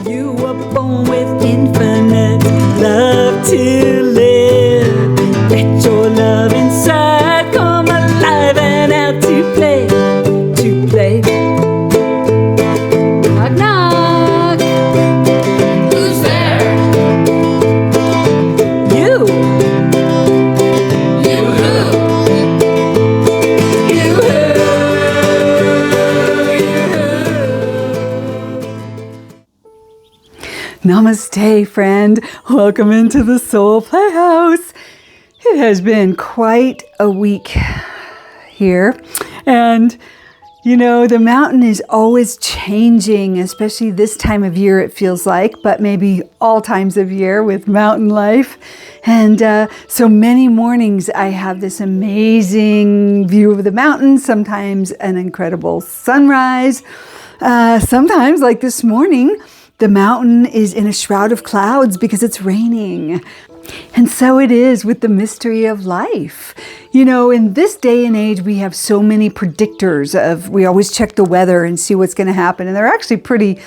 You were born with infinite love to live. Let your love inside come alive and out to play, to play. Knock, knock. Who's there? You. You who? You who? Namaste, friend. Welcome into the Soul Playhouse. It has been quite a week here. And, you know, the mountain is always changing, especially this time of year, it feels like, but maybe all times of year with mountain life. And so many mornings I have this amazing view of the mountain, sometimes an incredible sunrise. Sometimes, like this morning, the mountain is in a shroud of clouds because it's raining. And so it is with the mystery of life. You know, in this day and age, we have so many predictors we always check the weather and see what's going to happen. And they're actually pretty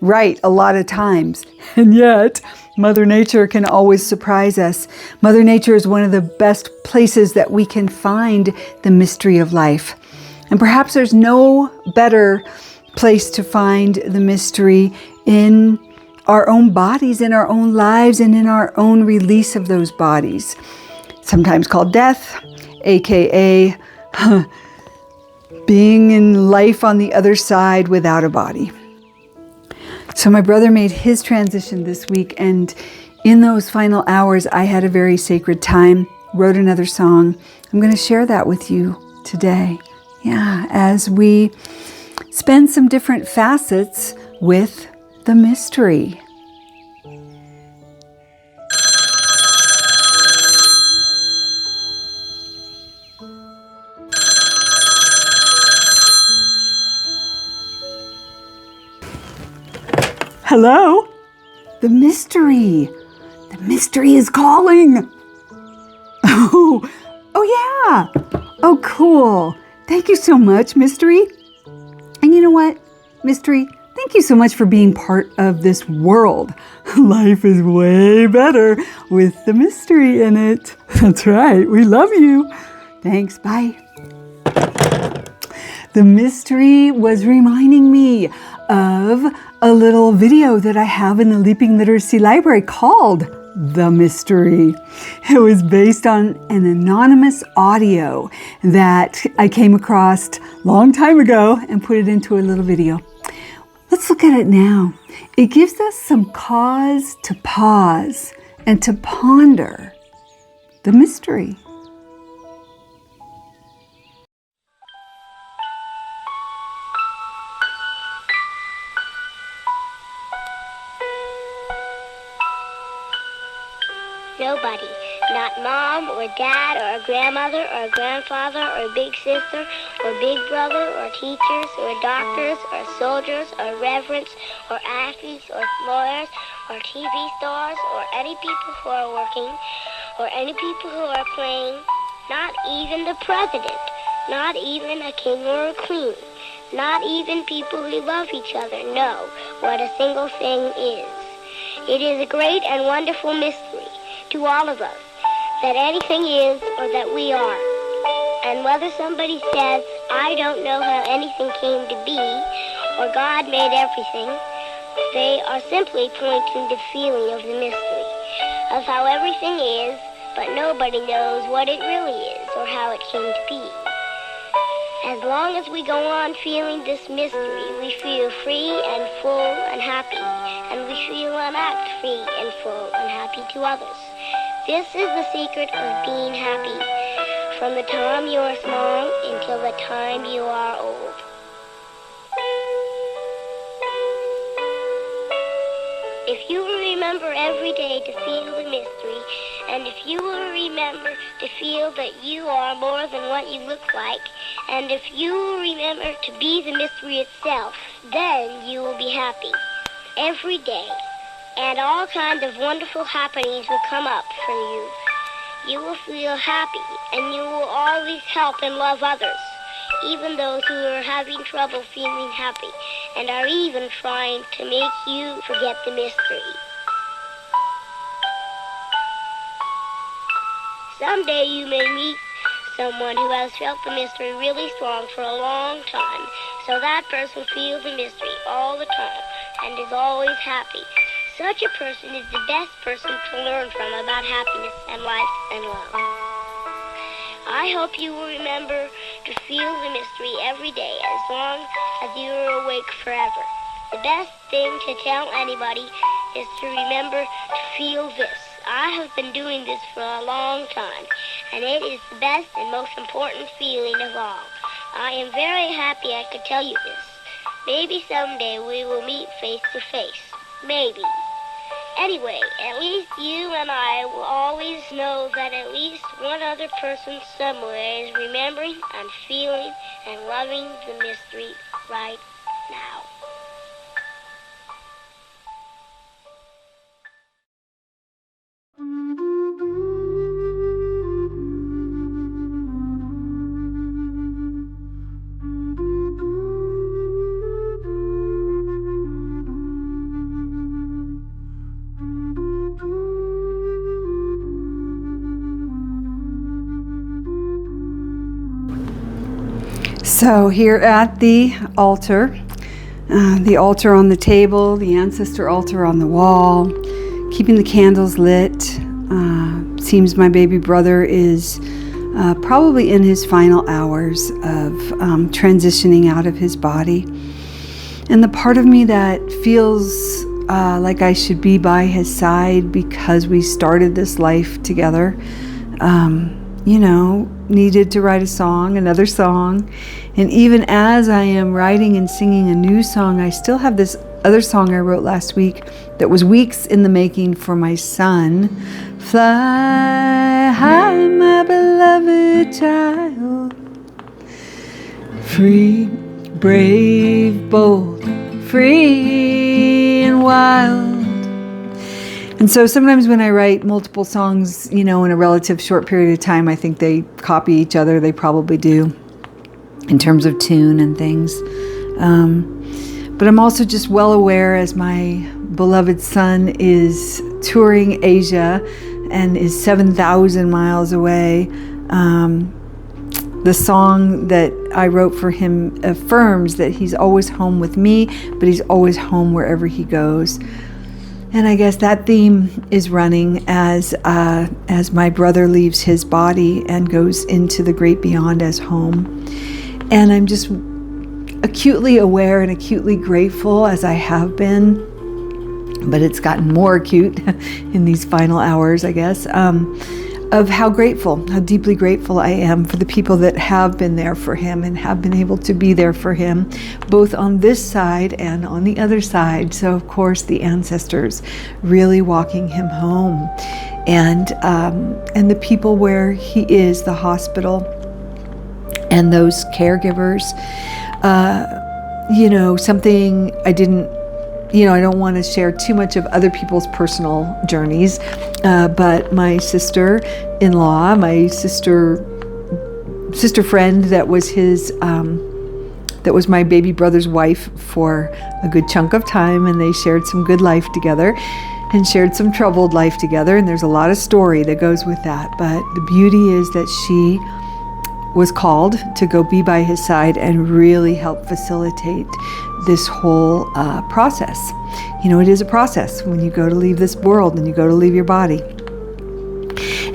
right a lot of times. And yet, Mother Nature can always surprise us. Mother Nature is one of the best places that we can find the mystery of life. And perhaps there's no better place to find the mystery in our own bodies, in our own lives, and in our own release of those bodies. Sometimes called death, aka being in life on the other side without a body. So my brother made his transition this week, and in those final hours, I had a very sacred time, wrote another song. I'm going to share that with you today. Yeah, as we spend some different facets with the mystery. Hello? The mystery. The mystery is calling. Oh yeah. Oh, cool. Thank you so much, mystery. And you know what, mystery? Thank you so much for being part of this world. Life is way better with the mystery in it. That's right. We love you. Thanks. Bye. The mystery was reminding me of a little video that I have in the Leaping Literacy Library called The Mystery. It was based on an anonymous audio that I came across a long time ago and put it into a little video. Let's look at it now. It gives us some cause to pause and to ponder the mystery. Nobody, not mom or dad or a grandmother or a grandfather or a big sister or big brother or teachers or doctors or soldiers or reverends or athletes or lawyers or TV stars or any people who are working or any people who are playing, not even the president, not even a king or a queen, not even people who love each other know what a single thing is. It is a great and wonderful mystery to all of us that anything is or that we are. And whether somebody says, I don't know how anything came to be, or God made everything, they are simply pointing to the feeling of the mystery of how everything is, but nobody knows what it really is or how it came to be. As long as we go on feeling this mystery, we feel free and full and happy, and we feel and act free and full and happy to others. This is the secret of being happy from the time you are small until the time you are old. If you will remember every day to feel the mystery, and if you will remember to feel that you are more than what you look like, and if you will remember to be the mystery itself, then you will be happy every day. And all kinds of wonderful happenings will come up for you. You will feel happy, and you will always help and love others. even those who are having trouble feeling happy, and are even trying to make you forget the mystery. Someday you may meet someone who has felt the mystery really strong for a long time, so that person feels the mystery all the time and is always happy. Such a person is the best person to learn from about happiness and life and love. I hope you will remember to feel the mystery every day as long as you are awake forever. The best thing to tell anybody is to remember to feel this. I have been doing this for a long time, and it is the best and most important feeling of all. I am very happy I could tell you this. Maybe someday we will meet face to face. Maybe. Anyway, at least you and I will always know that at least one other person somewhere is remembering and feeling and loving the mystery right now. So here at the altar on the table, the ancestor altar on the wall, keeping the candles lit. Seems my baby brother is probably in his final hours of transitioning out of his body. And the part of me that feels like I should be by his side because we started this life together, needed to write a song, another song. And even as I am writing and singing a new song, I still have this other song I wrote last week that was weeks in the making for my son. Fly high, my beloved child, free, brave, bold, free and wild. And so sometimes when I write multiple songs, in a relative short period of time, I think they copy each other. They probably do in terms of tune and things. But I'm also just well aware as my beloved son is touring Asia and is 7,000 miles away. The song that I wrote for him affirms that he's always home with me, but he's always home wherever he goes. And I guess that theme is running as my brother leaves his body and goes into the great beyond as home. And I'm just acutely aware and acutely grateful, as I have been, but it's gotten more acute in these final hours, I guess, of how deeply grateful I am for the people that have been there for him and have been able to be there for him, both on this side and on the other side. So, of course, the ancestors really walking him home, and the people where he is, the hospital, and those caregivers. Something I didn't. I don't want to share too much of other people's personal journeys, but my sister-in-law, my sister friend that was that was my baby brother's wife for a good chunk of time, and they shared some good life together and shared some troubled life together, and there's a lot of story that goes with that. But the beauty is that she was called to go be by his side and really help facilitate this whole process. It is a process when you go to leave this world and you go to leave your body.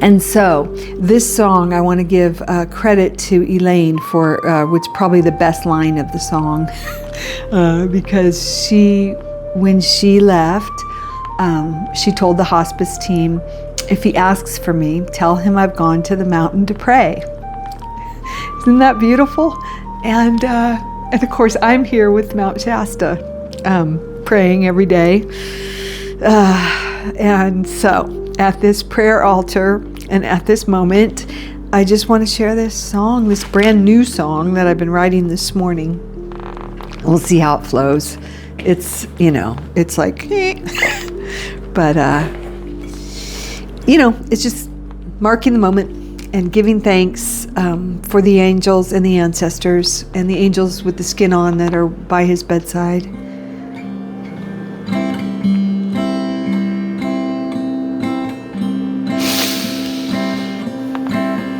And so this song, I want to give credit to Elaine for which probably the best line of the song, because when she left, she told the hospice team, if he asks for me, tell him I've gone to the mountain to pray. Isn't that beautiful? And of course, I'm here with Mount Shasta, praying every day. And so at this prayer altar and at this moment, I just want to share this song, this brand new song that I've been writing this morning. We'll see how it flows. It's, it's like, but, it's just marking the moment and giving thanks for the angels and the ancestors and the angels with the skin on that are by his bedside.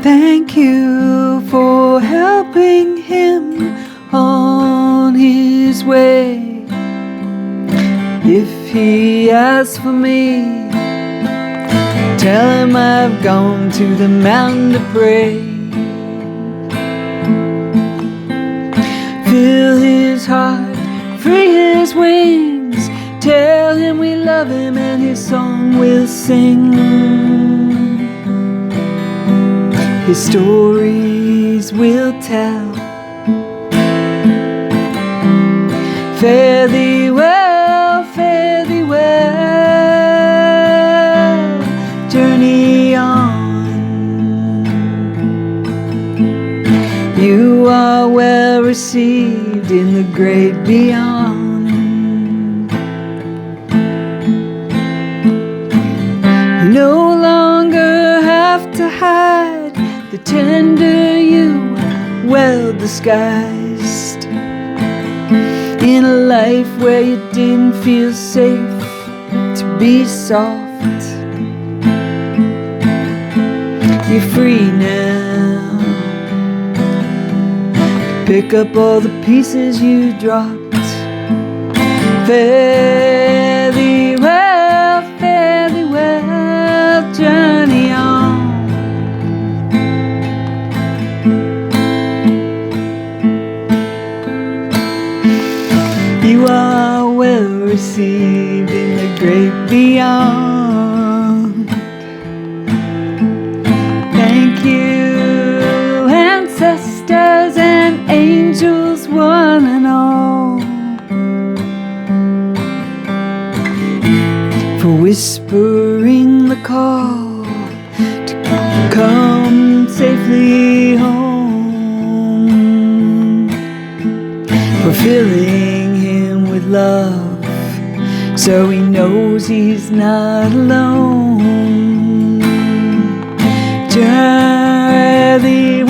Thank you for helping him on his way. If he asks for me, tell him I've gone to the mountain to pray. Fill his heart, free his wings. Tell him we love him and his song we'll sing. His stories we'll tell. Fare thee well, fare thee well. Journey on. You are well received in the great beyond. You no longer have to hide the tender you, well disguised. In a life where you didn't feel safe to be soft, you're free now. Pick up all the pieces you dropped. Fare thee well, journey on. You are well received in the great beyond. Thank you, ancestors and angels, one and all, for whispering the call to come safely home, for filling with love, so he knows he's not alone. Fare thee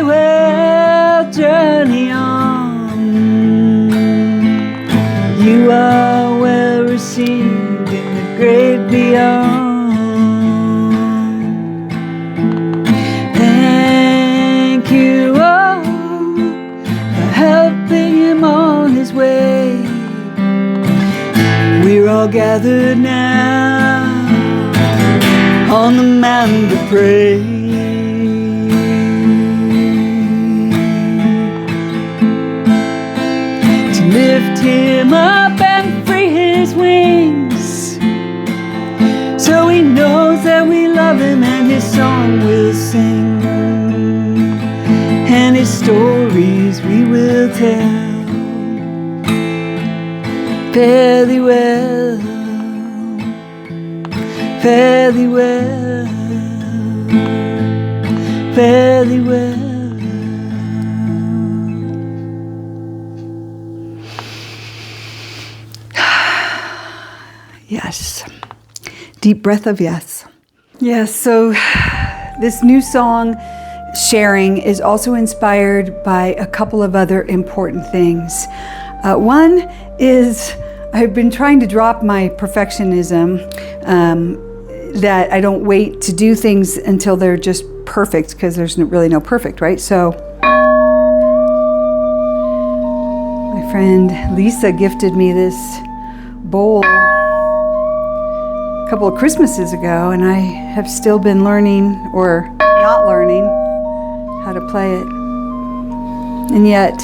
well, journey on. You are well received in the great beyond. Thank you all for helping him on his way. We're all gathered now on the mountain to pray. To lift him up and free his wings, so he knows that we love him and his song we'll sing, and his stories we will tell. Fare thee well, fare thee well, fare thee well. Yes. Deep breath of yes. Yes, so this new song, Sharing, is also inspired by a couple of other important things. One is I've been trying to drop my perfectionism, that I don't wait to do things until they're just perfect, because there's really no perfect, right? So my friend Lisa gifted me this bowl a couple of Christmases ago, and I have still been learning, or not learning, how to play it. And yet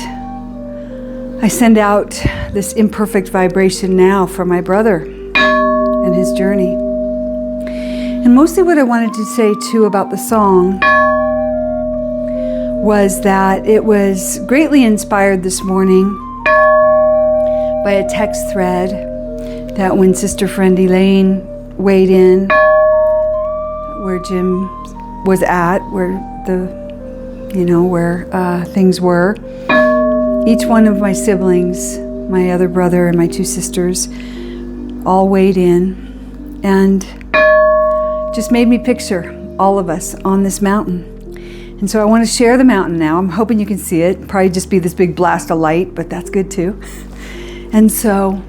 I send out this imperfect vibration now for my brother and his journey. And mostly what I wanted to say too about the song was that it was greatly inspired this morning by a text thread that when Sister Friend Elaine weighed in, where Jim was at, where things were. Each one of my siblings, my other brother and my two sisters, all weighed in, and just made me picture all of us on this mountain. And so I want to share the mountain now. I'm hoping you can see it. Probably just be this big blast of light, but that's good too. And so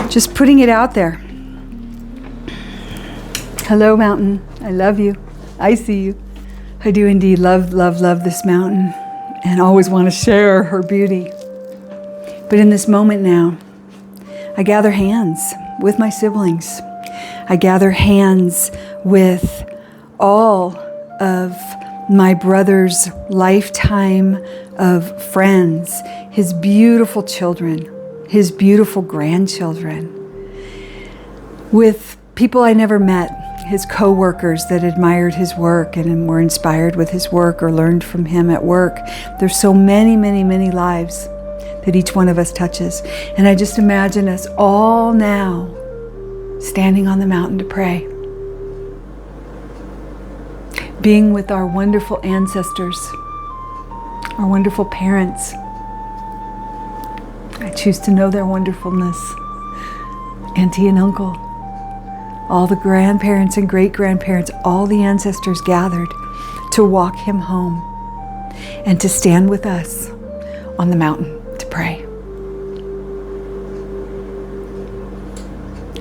just putting it out there. Hello, mountain. I love you. I see you. I do indeed love, love, love this mountain and always want to share her beauty. But in this moment now, I gather hands with my siblings. I gather hands with all of my brother's lifetime of friends, his beautiful children, his beautiful grandchildren, with people I never met, his co-workers that admired his work and were inspired with his work or learned from him at work. There's so many, many, many lives that each one of us touches. And I just imagine us all now standing on the mountain to pray, being with our wonderful ancestors, our wonderful parents. I choose to know their wonderfulness. Auntie and uncle, all the grandparents and great-grandparents, all the ancestors gathered to walk him home and to stand with us on the mountain to pray.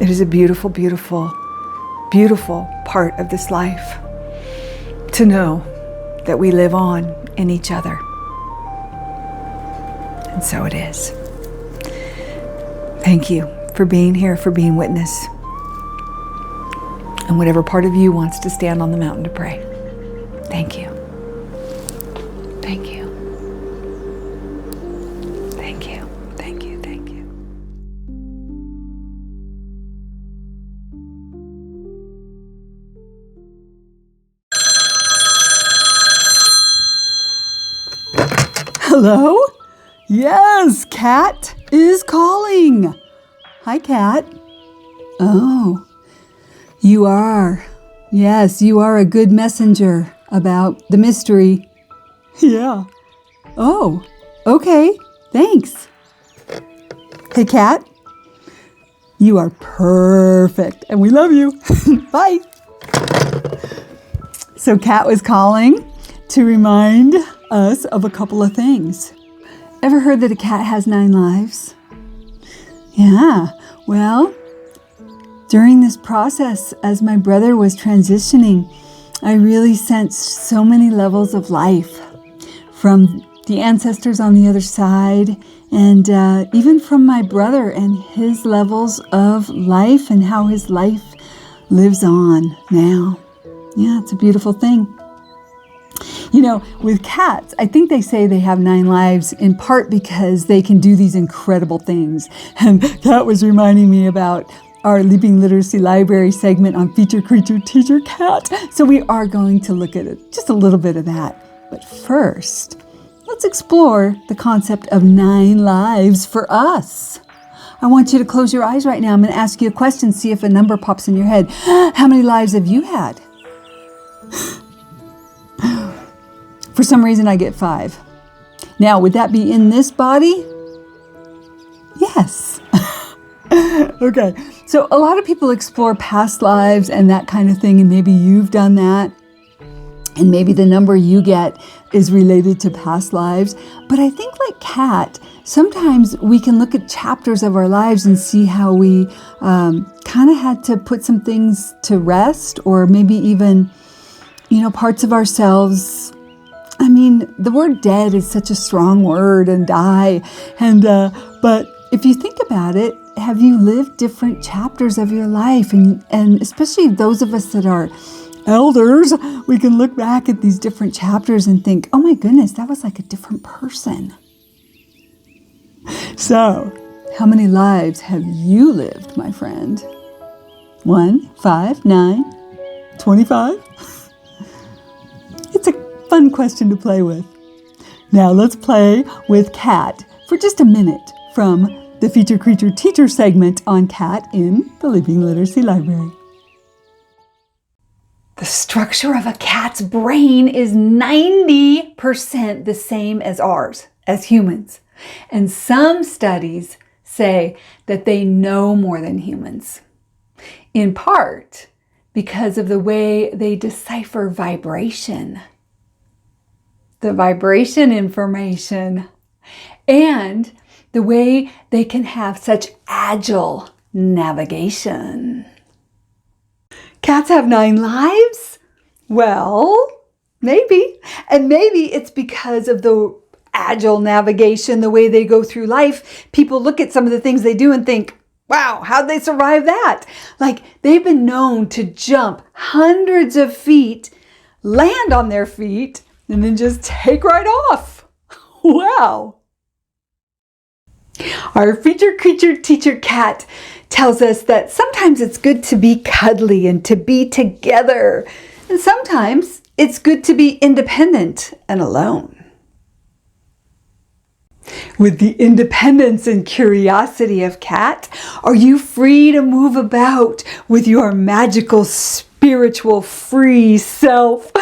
It is a beautiful, beautiful, beautiful part of this life to know that we live on in each other. And so it is. Thank you for being here, for being witness. And whatever part of you wants to stand on the mountain to pray. Thank you. Thank you. Thank you. Thank you. Thank you. Hello? Yes, Kat is calling. Hi, Kat. Oh, you are. Yes, you are a good messenger about the mystery. Yeah. Oh, okay. Thanks. Hey, Kat. You are perfect, and we love you. Bye. So Kat was calling to remind us of a couple of things. Ever heard that a cat has 9 lives? Yeah, well, during this process, as my brother was transitioning, I really sensed so many levels of life from the ancestors on the other side, and even from my brother and his levels of life and how his life lives on now. Yeah, it's a beautiful thing. You know, with cats, I think they say they have 9 lives in part because they can do these incredible things. And Kat was reminding me about our Leaping Literacy Library segment on Feature Creature Teacher Cat. So we are going to look at it, just a little bit of that. But first, let's explore the concept of 9 lives for us. I want you to close your eyes right now. I'm going to ask you a question, see if a number pops in your head. How many lives have you had? For some reason, I get 5. Now, would that be in this body? Yes. Okay. So a lot of people explore past lives and that kind of thing, and maybe you've done that. And maybe the number you get is related to past lives. But I think like Kat, sometimes we can look at chapters of our lives and see how we kind of had to put some things to rest, or maybe even, parts of ourselves. I mean, the word dead is such a strong word, and die. But if you think about it, have you lived different chapters of your life? And especially those of us that are elders, we can look back at these different chapters and think, oh my goodness, that was like a different person. So, how many lives have you lived, my friend? 1, 5, 9, 25? It's a fun question to play with. Now let's play with Kat for just a minute from the Feature Creature Teacher segment on Kat in the Leaping Literacy Library. The structure of a cat's brain is 90% the same as ours, as humans. And some studies say that they know more than humans. In part because of the way they decipher vibration. The vibration information. And the way they can have such agile navigation. Cats have 9 lives? Well, maybe. And maybe it's because of the agile navigation, the way they go through life. People look at some of the things they do and think, wow, how'd they survive that? Like, they've been known to jump hundreds of feet, land on their feet, and then just take right off. Wow. Our featured creature teacher cat tells us that sometimes it's good to be cuddly and to be together. And sometimes it's good to be independent and alone. With the independence and curiosity of cat, are you free to move about with your magical, spiritual, free self,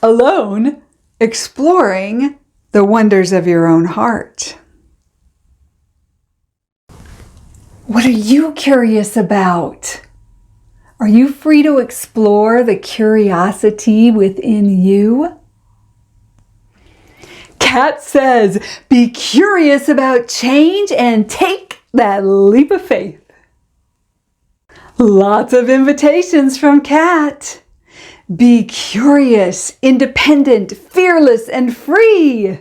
alone, exploring the wonders of your own heart? What are you curious about? Are you free to explore the curiosity within you? Cat says, be curious about change and take that leap of faith. Lots of invitations from Cat. Be curious, independent, fearless, and free.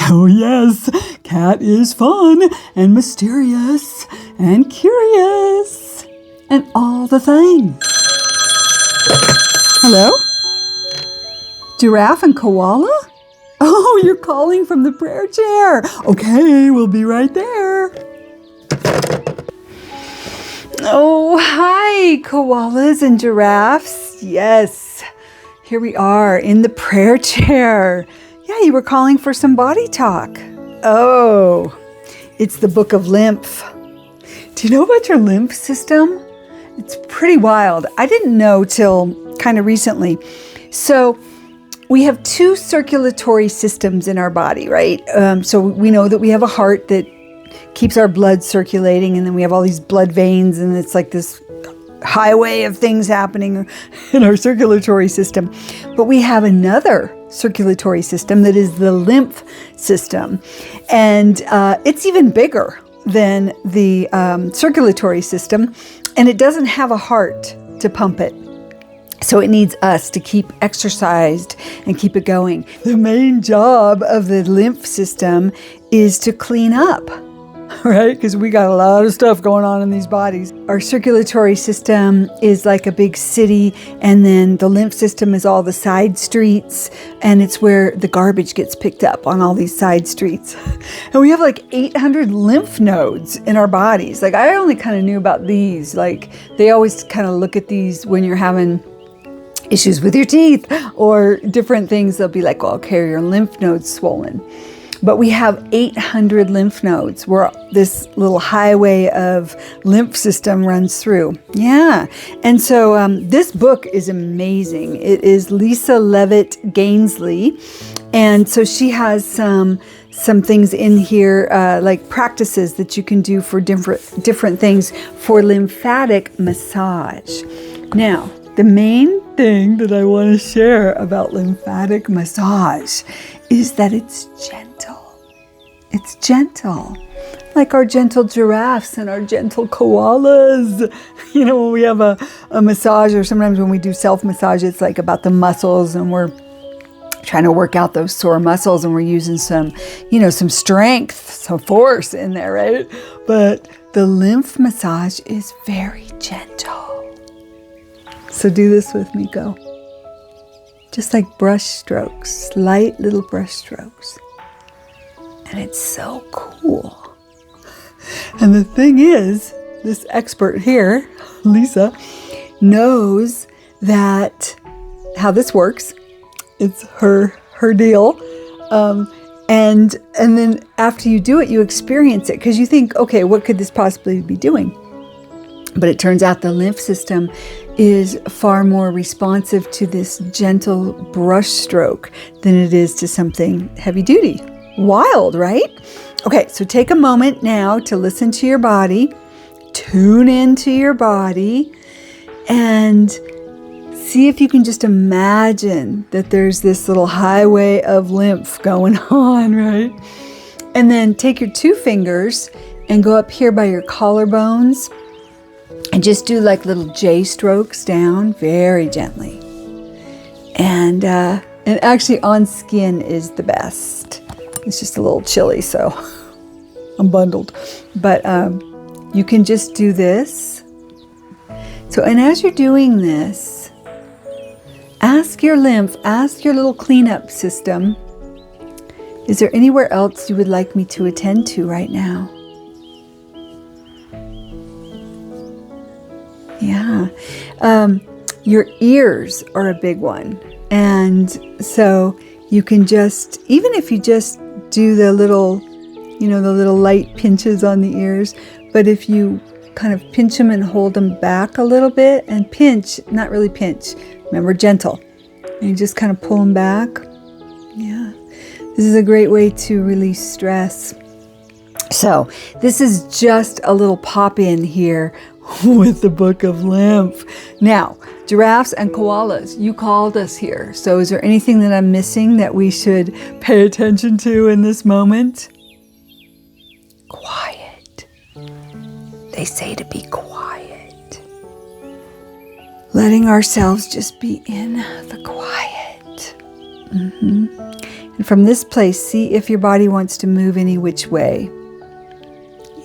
Oh yes, Cat is fun and mysterious and curious and all the things. Hello? Giraffe and koala? Oh, you're calling from the prayer chair. Okay, we'll be right there. Oh, hi, koalas and giraffes. Yes, here we are in the prayer chair. Yeah, you were calling for some body talk. Oh, it's the book of lymph. Do you know about your lymph system? It's pretty wild. I didn't know till kind of recently. So we have 2 circulatory systems in our body, right? So we know that we have a heart that keeps our blood circulating, and then we have all these blood veins, and it's like this highway of things happening in our circulatory system. But we have another circulatory system that is the lymph system, and it's even bigger than the circulatory system, and it doesn't have a heart to pump it. So it needs us to keep exercised and keep it going. The main job of the lymph system is to clean up, right? Because we got a lot of stuff going on in these bodies. Our circulatory system is like a big city, and then the lymph system is all the side streets, and it's where the garbage gets picked up on all these side streets. And we have like 800 lymph nodes in our bodies. Like, I only kind of knew about these. Like, they always kind of look at these when you're having issues with your teeth or different things. They'll be like, well, okay, your lymph node's swollen. But we have 800 lymph nodes where this little highway of lymph system runs through. Yeah. And so this book is amazing. It is Lisa Levitt Gainsley. And so she has some things in here, like practices that you can do for different things for lymphatic massage. Now, the main thing that I want to share about lymphatic massage is that it's gentle. It's gentle. Like our gentle giraffes and our gentle koalas. You know, when we have a massage, or sometimes when we do self-massage, it's like about the muscles, and we're trying to work out those sore muscles, and we're using some strength, some force in there, right? But the lymph massage is very gentle. So do this with me, go. Just like brush strokes, light little brush strokes. And it's so cool. And the thing is, this expert here, Lisa, knows that how this works. It's her deal. And then after you do it, you experience it, because you think, okay, what could this possibly be doing? But it turns out the lymph system is far more responsive to this gentle brush stroke than it is to something heavy duty. Wild, right? Okay, so take a moment now to listen to your body, tune into your body, And see if you can just imagine that there's this little highway of lymph going on, right? And then take your 2 fingers and go up here by your collarbones and just do like little J strokes down very gently. And actually on skin is the best. It's just a little chilly, so I'm bundled. But you can just do this. So, and as you're doing this, ask your lymph, ask your little cleanup system, is there anywhere else you would like me to attend to right now? Yeah. Your ears are a big one. And so you can just, even if you just do the little, the little light pinches on the ears, but if you kind of pinch them and hold them back a little bit and pinch, not really pinch, remember gentle, and you just kind of pull them back. Yeah. This is a great way to release stress. So this is just a little pop in here with the Book of Lymph. Now, giraffes and koalas, you called us here. So is there anything that I'm missing that we should pay attention to in this moment? Quiet. They say to be quiet. Letting ourselves just be in the quiet. And from this place, see if your body wants to move any which way.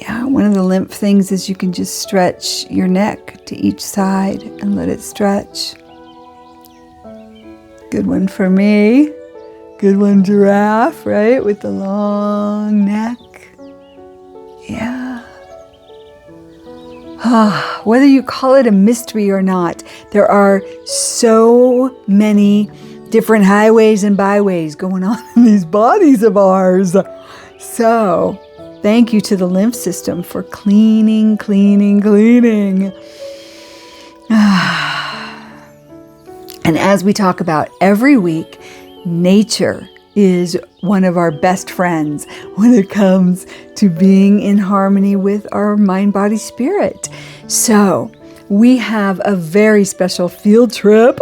Yeah, one of the lymph things is you can just stretch your neck to each side and let it stretch. Good one for me. Good one, giraffe, right? With the long neck. Yeah. Whether you call it a mystery or not, there are so many different highways and byways going on in these bodies of ours. So, thank you to the lymph system for cleaning. And as we talk about every week, nature is one of our best friends when it comes to being in harmony with our mind, body, spirit. So we have a very special field trip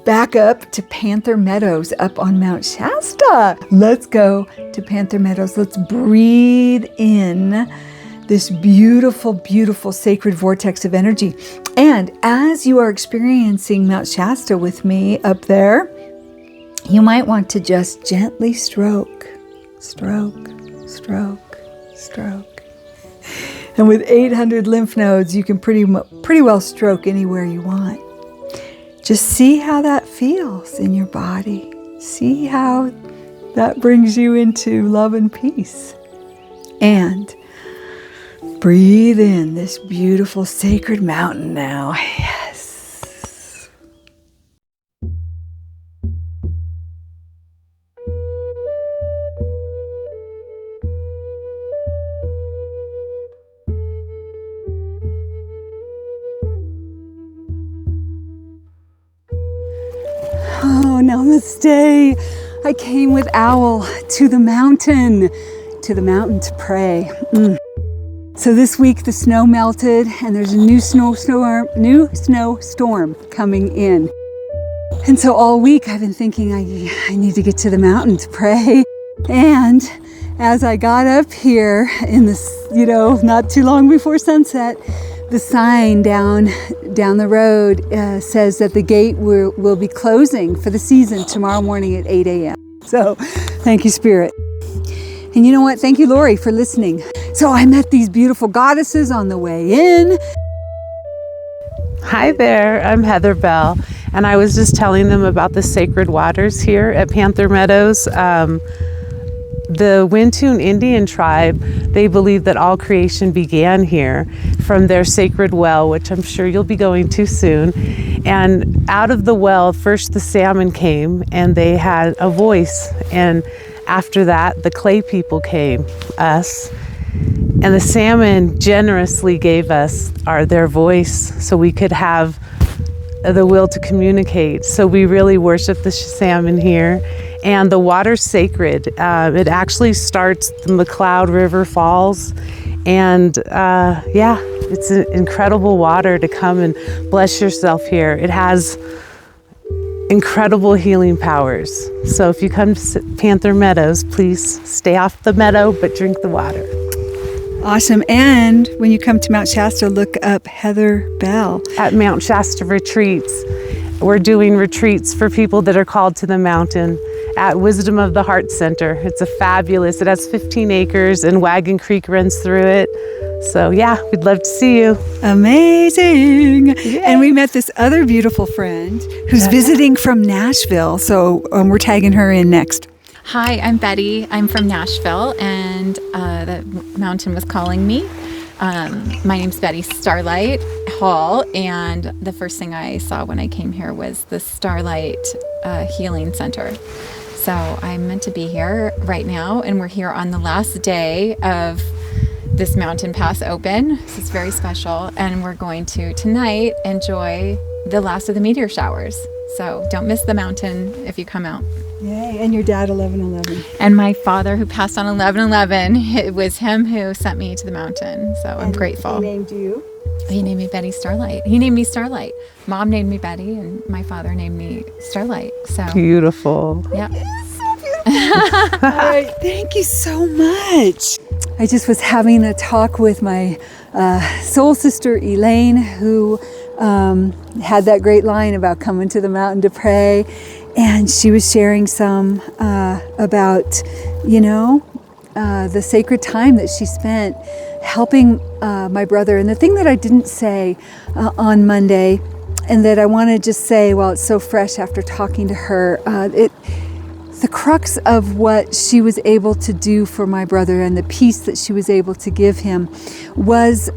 back up to Panther Meadows up on Mount Shasta. Let's go to Panther Meadows. Let's breathe in this beautiful, beautiful sacred vortex of energy. And as you are experiencing Mount Shasta with me up there, you might want to just gently stroke. And with 800 lymph nodes, you can pretty well stroke anywhere you want. Just see how that feels in your body. See how that brings you into love and peace. And breathe in this beautiful sacred mountain now. Yes. Oh, namaste. I came with Owl to the mountain to pray. So this week the snow melted and there's a new snowstorm coming in. And so all week I've been thinking I need to get to the mountain to pray. And as I got up here in this, not too long before sunset, the sign down the road says that the gate will be closing for the season tomorrow morning at 8 a.m. So thank you, Spirit. And you know what? Thank you, Laurie, for listening. So I met these beautiful goddesses on the way in. Hi there, I'm Heather Bell, and I was just telling them about the sacred waters here at Panther Meadows. The Wintoon Indian tribe, they believe that all creation began here from their sacred well, which I'm sure you'll be going to soon. And out of the well, first the salmon came and they had a voice. And after that, the clay people came, us. And the salmon generously gave us their voice so we could have the will to communicate. So we really worship the salmon here. And the water's sacred. It actually starts the McLeod River Falls, And yeah, it's an incredible water to come and bless yourself here. It has incredible healing powers. So if you come to Panther Meadows, please stay off the meadow, but drink the water. Awesome. And when you come to Mount Shasta, look up Heather Bell. At Mount Shasta Retreats, we're doing retreats for people that are called to the mountain at Wisdom of the Heart Center. It's it has 15 acres and Wagon Creek runs through it. So yeah, we'd love to see you. Amazing. Yay. And we met this other beautiful friend who's visiting from Nashville. So we're tagging her in next. Hi, I'm Betty. I'm from Nashville, and the mountain was calling me. My name's Betty Starlight Hall, and the first thing I saw when I came here was the Starlight Healing Center. So I'm meant to be here right now, and we're here on the last day of this mountain pass open. This is very special, and we're going to tonight enjoy the last of the meteor showers. So don't miss the mountain if you come out. Yay, and your dad, 1111. And my father, who passed on 1111, it was him who sent me to the mountain. So I'm grateful. He named you? He named me Betty Starlight. He named me Starlight. Mom named me Betty, and my father named me Starlight. So beautiful. Yeah. All right, thank you so much. I just was having a talk with my soul sister Elaine, who had that great line about coming to the mountain to pray, and she was sharing some about, the sacred time that she spent helping my brother. And the thing that I didn't say on Monday, and that I want to just say while it's so fresh after talking to her, the crux of what she was able to do for my brother and the peace that she was able to give him was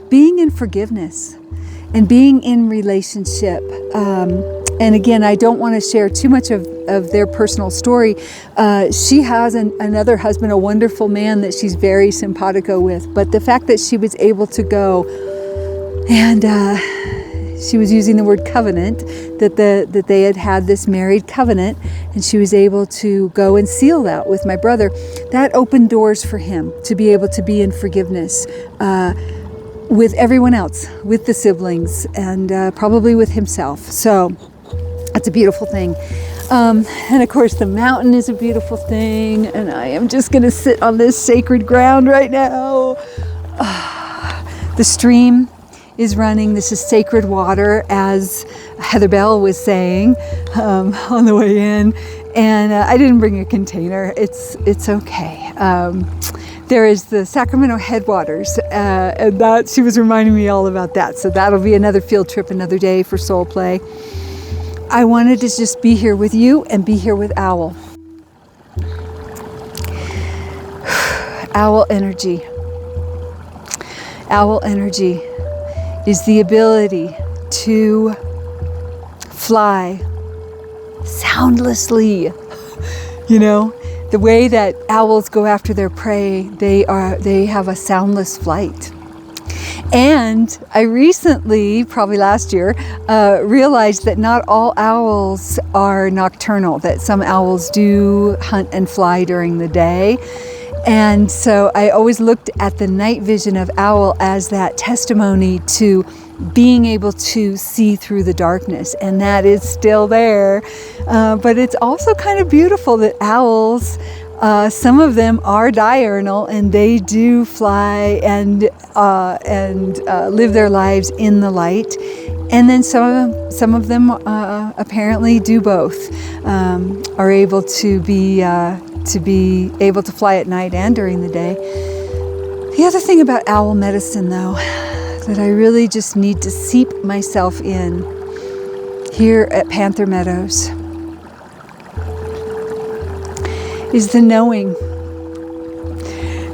being in forgiveness and being in relationship. And again, I don't want to share too much of their personal story. She has another husband, a wonderful man that she's very simpatico with. But the fact that she was able to go and she was using the word covenant, that they had this married covenant, and she was able to go and seal that with my brother. That opened doors for him to be able to be in forgiveness with everyone else, with the siblings, and probably with himself. So that's a beautiful thing. And of course, the mountain is a beautiful thing, and I am just going to sit on this sacred ground right now. The stream is running. This is sacred water, as Heather Bell was saying on the way in. And I didn't bring a container. It's okay. There is the Sacramento Headwaters, and that she was reminding me all about that. So that'll be another field trip, another day for Soul Play. I wanted to just be here with you and be here with Owl. Owl energy. Owl energy is the ability to fly soundlessly. The way that owls go after their prey, they have a soundless flight. And I recently, probably last year, realized that not all owls are nocturnal, that some owls do hunt and fly during the day. And so I always looked at the night vision of owl as that testimony to being able to see through the darkness, and that is still there. But it's also kind of beautiful that owls, some of them are diurnal, and they do fly and live their lives in the light. And then some of them apparently do both, are able to be able to fly at night and during the day. The other thing about owl medicine, though, that I really just need to seep myself in here at Panther Meadows is the knowing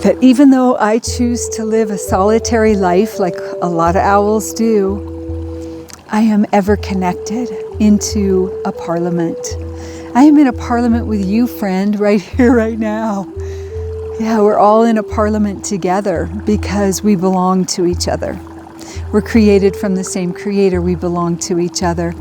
that even though I choose to live a solitary life like a lot of owls do, I am ever connected into a parliament. I am in a parliament with you, friend, right here, right now. Yeah, we're all in a parliament together because we belong to each other. We're created from the same creator. We belong to each other.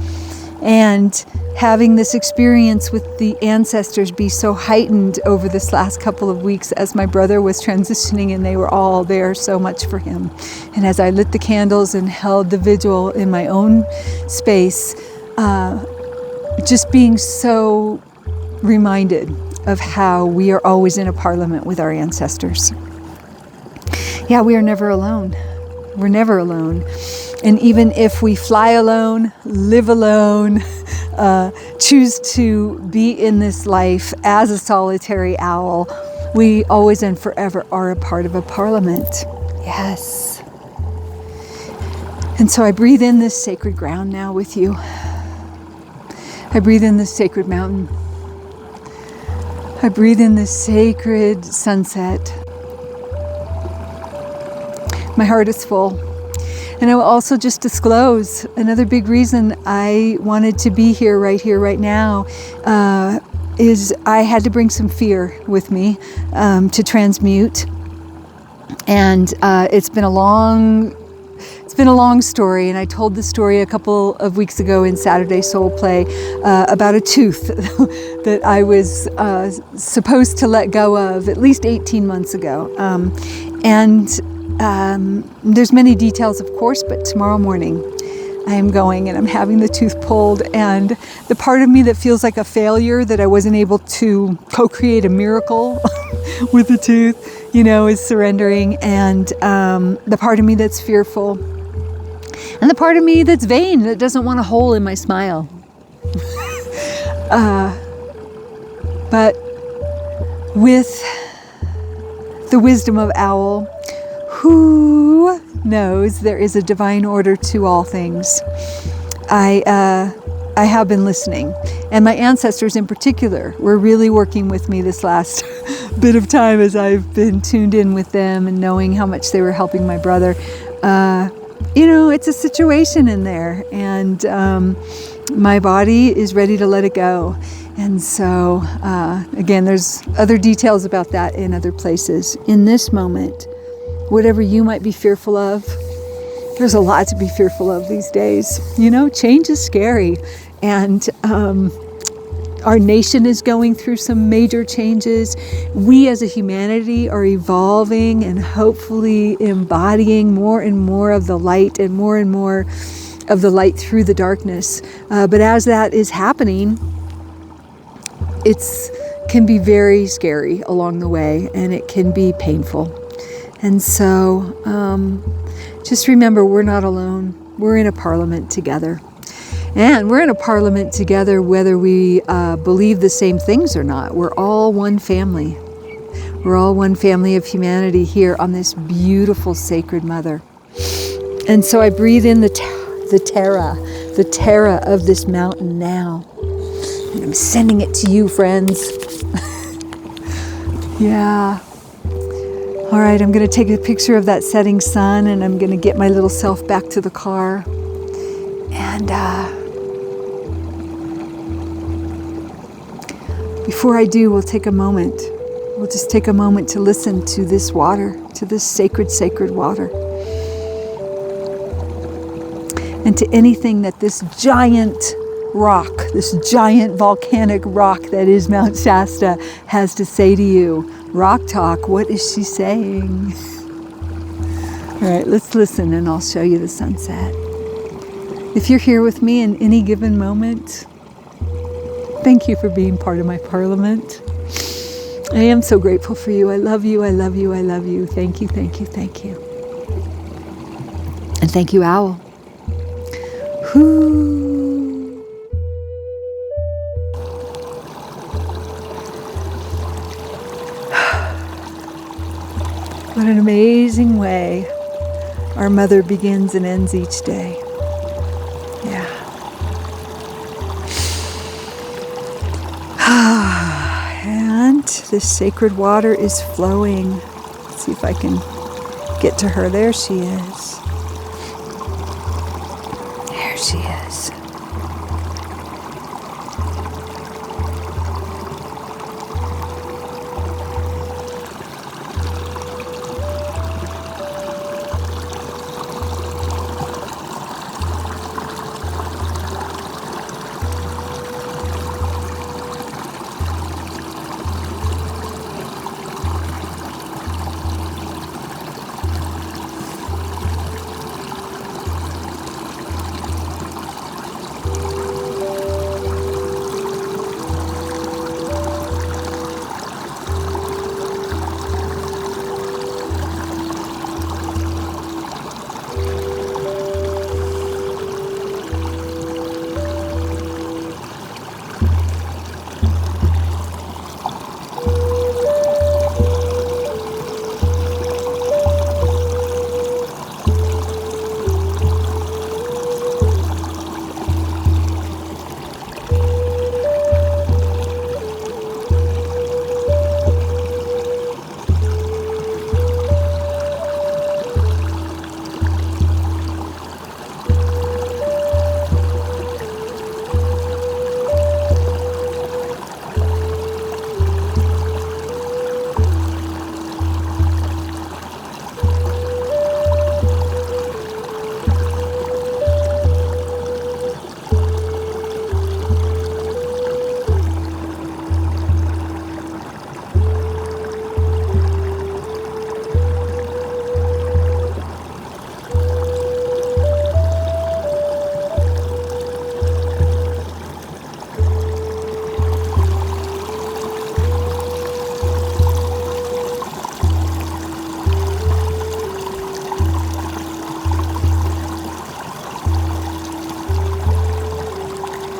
And having this experience with the ancestors be so heightened over this last couple of weeks as my brother was transitioning and they were all there so much for him. And as I lit the candles and held the vigil in my own space, just being so reminded of how we are always in a parliament with our ancestors. Yeah, we are never alone. We're never alone. And even if we fly alone, live alone, choose to be in this life as a solitary owl, we always and forever are a part of a parliament. Yes. And so I breathe in this sacred ground now with you. I breathe in this sacred mountain. I breathe in this sacred sunset. My heart is full. And I will also just disclose another big reason I wanted to be here, right now, is I had to bring some fear with me to transmute. And it's been a long story, and I told the story a couple of weeks ago in Saturday Soul Play about a tooth that I was supposed to let go of at least 18 months ago. There's many details, of course, but tomorrow morning I am going and I'm having the tooth pulled, and the part of me that feels like a failure that I wasn't able to co-create a miracle with the tooth, is surrendering, and the part of me that's fearful, and the part of me that's vain, that doesn't want a hole in my smile. But with the wisdom of Owl, who knows there is a divine order to all things, I have been listening. And my ancestors in particular were really working with me this last bit of time as I've been tuned in with them and knowing how much they were helping my brother. It's a situation in there, and my body is ready to let it go. And so, again, there's other details about that in other places. In this moment, whatever you might be fearful of, there's a lot to be fearful of these days. Change is scary. And our nation is going through some major changes. We as a humanity are evolving and hopefully embodying more and more of the light and more of the light through the darkness. But as that is happening, it can be very scary along the way, and it can be painful. And so just remember, we're not alone. We're in a parliament together. And we're in a parliament together whether we believe the same things or not. We're all one family. We're all one family of humanity here on this beautiful sacred mother. And so I breathe in the terra of this mountain now. And I'm sending it to you, friends. Yeah. All right, I'm going to take a picture of that setting sun, and I'm going to get my little self back to the car. And before I do, we'll take a moment. We'll just take a moment to listen to this water, to this sacred, sacred water. And to anything that this giant rock, this giant volcanic rock that is Mount Shasta has to say to you. Rock talk, what is she saying? All right, let's listen and I'll show you the sunset. If you're here with me in any given moment, thank you for being part of my parliament. I am so grateful for you. I love you, I love you, I love you. Thank you, thank you, thank you. And thank you, Owl. Whoo. What an amazing way our mother begins and ends each day. Yeah. And this sacred water is flowing. Let's see if I can get to her. There she is. There she is.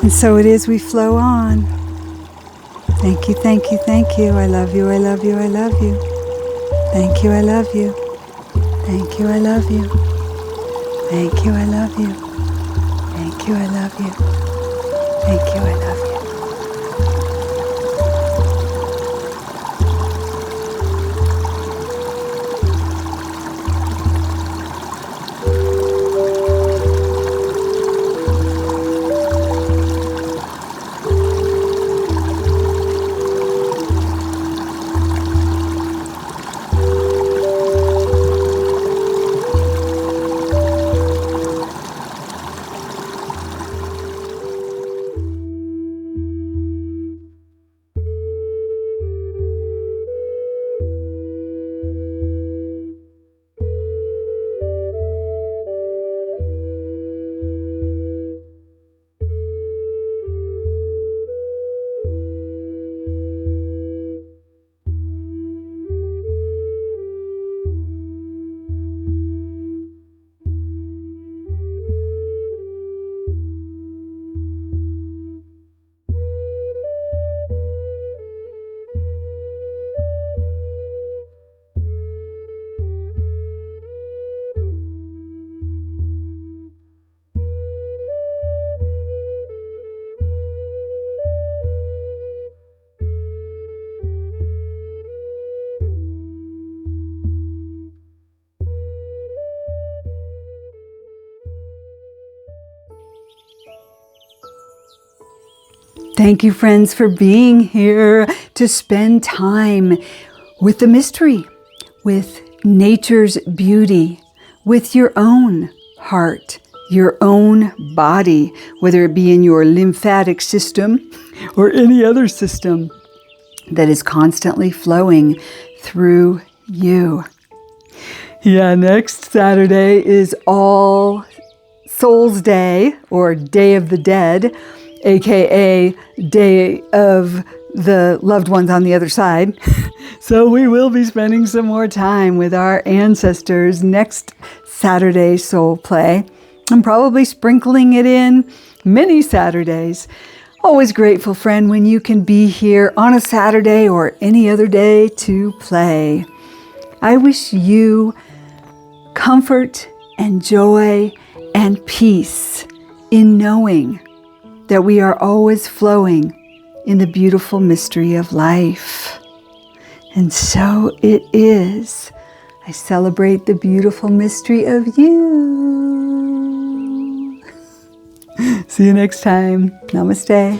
And so it is we flow on. Thank you, thank you, thank you. I love you, I love you, I love you. Thank you, I love you. Thank you, I love you. Thank you, I love you. Thank you, I love you. Thank you, I love you. Thank you, friends, for being here to spend time with the mystery, with nature's beauty, with your own heart, your own body, whether it be in your lymphatic system or any other system that is constantly flowing through you. Yeah, next Saturday is All Souls Day, or Day of the Dead, aka Day of the Loved Ones on the Other Side. So we will be spending some more time with our ancestors next Saturday Soul Play. I'm probably sprinkling it in many Saturdays. Always grateful, friend, when you can be here on a Saturday or any other day to play. I wish you comfort and joy and peace in knowing that we are always flowing in the beautiful mystery of life. And so it is. I celebrate the beautiful mystery of you. See you next time. Namaste.